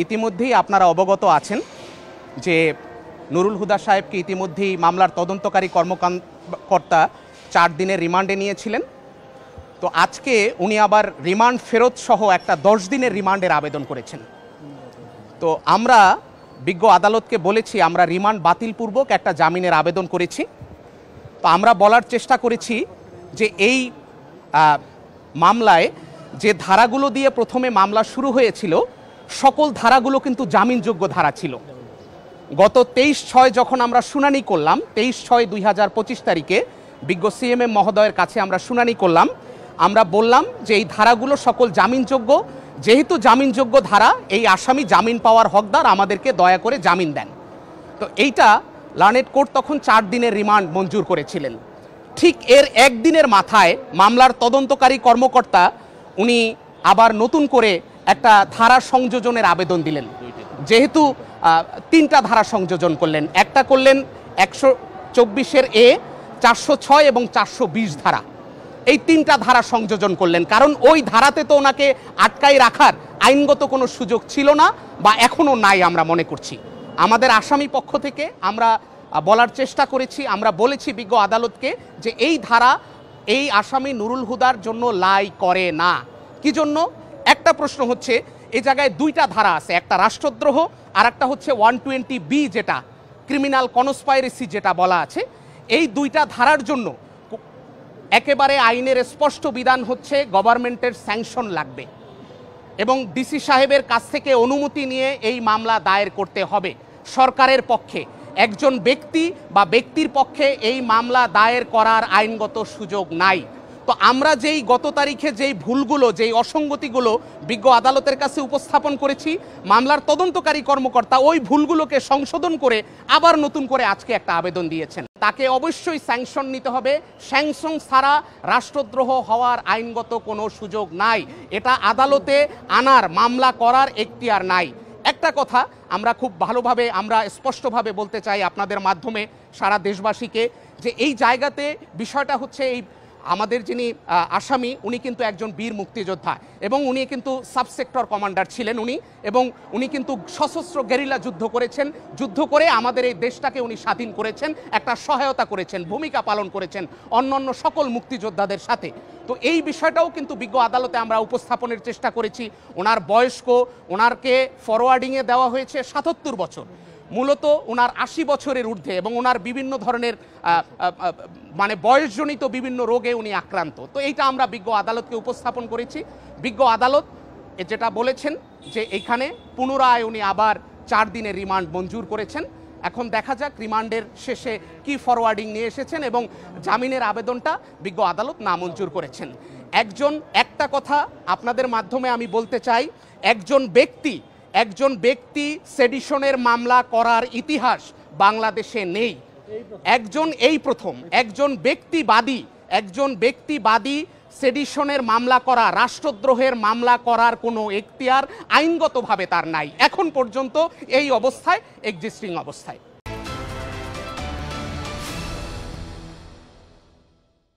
ইতিমধ্যেই আপনারা অবগত আছেন যে নুরুল হুদা সাহেবকে ইতিমধ্যেই মামলার তদন্তকারী কর্মকর্তা 4 দিনের রিমান্ডে নিয়েছিলেন। তো আজকে উনি আবার রিমান্ড ফেরত সহ একটা 10 দিনের রিমান্ডের আবেদন করেছেন। তো আমরা বিজ্ঞ আদালতকে বলেছি আমরা রিমান্ড বাতিলপূর্বক একটা জামিনের আবেদন করেছি। তো আমরা বলার চেষ্টা করেছি যে এই মামলায় যে ধারাগুলো দিয়ে প্রথমে মামলা শুরু হয়েছিল সকল ধারাগুলো কিন্তু জামিনযোগ্য ধারা ছিল। গত 23/6 যখন আমরা শুনানি করলাম, 23/6/2025 তারিখে বিজ্ঞ সিএমএম মহোদয়ের কাছে আমরা শুনানি করলাম, আমরা বললাম যে এই ধারাগুলো সকল জামিনযোগ্য, যেহেতু জামিনযোগ্য ধারা এই আসামি জামিন পাওয়ার হকদার, আমাদেরকে দয়া করে জামিন দেন। তো এইটা লার্নেড কোর্ট তখন 4 দিনের রিমান্ড মঞ্জুর করেছিলেন। ঠিক এর একদিনের মাথায় মামলার তদন্তকারী কর্মকর্তা উনি আবার নতুন করে একটা ধারা সংযোজনের আবেদন দিলেন। যেহেতু 3টা ধারা সংযোজন করলেন, একটা করলেন 124-এর এ, 406 এবং 420 ধারা, এই 3টা ধারা সংযোজন করলেন। কারণ ওই ধারাতে তো ওনাকে আটকাই রাখার আইনগত কোনো সুযোগ ছিল না বা এখনও নাই আমরা মনে করছি। আমাদের আসামি পক্ষ থেকে আমরা বলার চেষ্টা করেছি, আমরা বলেছি বিজ্ঞ আদালতকে যে এই ধারা এই আসামি নুরুল হুদার জন্য লাই করে না। কি জন্য? একটা প্রশ্ন হচ্ছে এই জায়গায় 2টা ধারা আছে, একটা রাষ্ট্রদ্রোহ আর একটা হচ্ছে 120B যেটা ক্রিমিনাল কনস্পাইরেসি যেটা বলা আছে। এই 2টা ধারার জন্য একেবারে আইনের স্পষ্ট বিধান হচ্ছে গভর্নমেন্টের স্যাংশন লাগবে এবং ডিসি সাহেবের কাছ থেকে অনুমতি নিয়ে এই মামলা দায়ের করতে হবে। সরকারের পক্ষে একজন ব্যক্তি বা ব্যক্তির পক্ষে এই মামলা দায়ের করার আইনগত সুযোগ নাই। তো আমরা যেই গত তারিখে যেই ভুলগুলো, যেই অসঙ্গতিগুলো বিজ্ঞ আদালতের কাছে উপস্থাপন করেছি, মামলার তদন্তকারী কর্মকর্তা ওই ভুলগুলোকে সংশোধন করে আবার নতুন করে আজকে একটা আবেদন দিয়েছেন। তাকে অবশ্যই স্যাংশন নিতে হবে। স্যাংশন ছাড়া রাষ্ট্রদ্রোহ হওয়ার আইনগত কোনো সুযোগ নাই। এটা আদালতে আনার, মামলা করার এখতিয়ার নাই। একটা কথা আমরা খুব ভালোভাবে, আমরা স্পষ্টভাবে বলতে চাই আপনাদের মাধ্যমে সারা দেশবাসীকে, যে এই জায়গাতে বিষয়টা হচ্ছে এই আমাদের যিনি আসামি উনি কিন্তু একজন বীর মুক্তিযোদ্ধা এবং উনি কিন্তু সাবসেক্টর কমান্ডার ছিলেন উনি, এবং উনি কিন্তু সশস্ত্র গেরিলা যুদ্ধ করেছেন, যুদ্ধ করে আমাদের এই দেশটাকে উনি স্বাধীন করেছেন, একটা সহায়তা করেছেন, ভূমিকা পালন করেছেন অন্যান্য সকল মুক্তিযোদ্ধাদের সাথে। তো এই বিষয়টাও কিন্তু বিজ্ঞ আদালতে আমরা উপস্থাপনের চেষ্টা করেছি। ওনার বয়স্ক, ওনারকে ফরওয়ার্ডিংয়ে দেওয়া হয়েছে 77 বছর, মূলত ওনার 80 বছরের ঊর্ধ্বে এবং ওনার বিভিন্ন ধরনের মানে বয়সজনিত বিভিন্ন রোগে উনি আক্রান্ত। তো এইটা আমরা বিজ্ঞ আদালতকে উপস্থাপন করেছি। বিজ্ঞ আদালত যেটা বলেছেন যে এইখানে পুনরায় উনি আবার 4 দিনের রিমান্ড মঞ্জুর করেছেন। এখন দেখা যাক রিমান্ডের শেষে কি ফরওয়ার্ডিং নিয়ে এসেছেন এবং জামিনের আবেদনটা বিজ্ঞ আদালত নামঞ্জুর করেছেন। একটা কথা আপনাদের মাধ্যমে আমি বলতে চাই, একজন ব্যক্তি সেডিশনের মামলা করার ইতিহাস বাংলাদেশে নেই। এই প্রথম একজন ব্যক্তিবাদী সেডিশনের মামলা করা, রাষ্ট্রদ্রোহের মামলা করার কোনো এখতিয়ার আইনগতভাবে তার নাই এখন পর্যন্ত, এই অবস্থায়, এক্সিস্টিং অবস্থায়।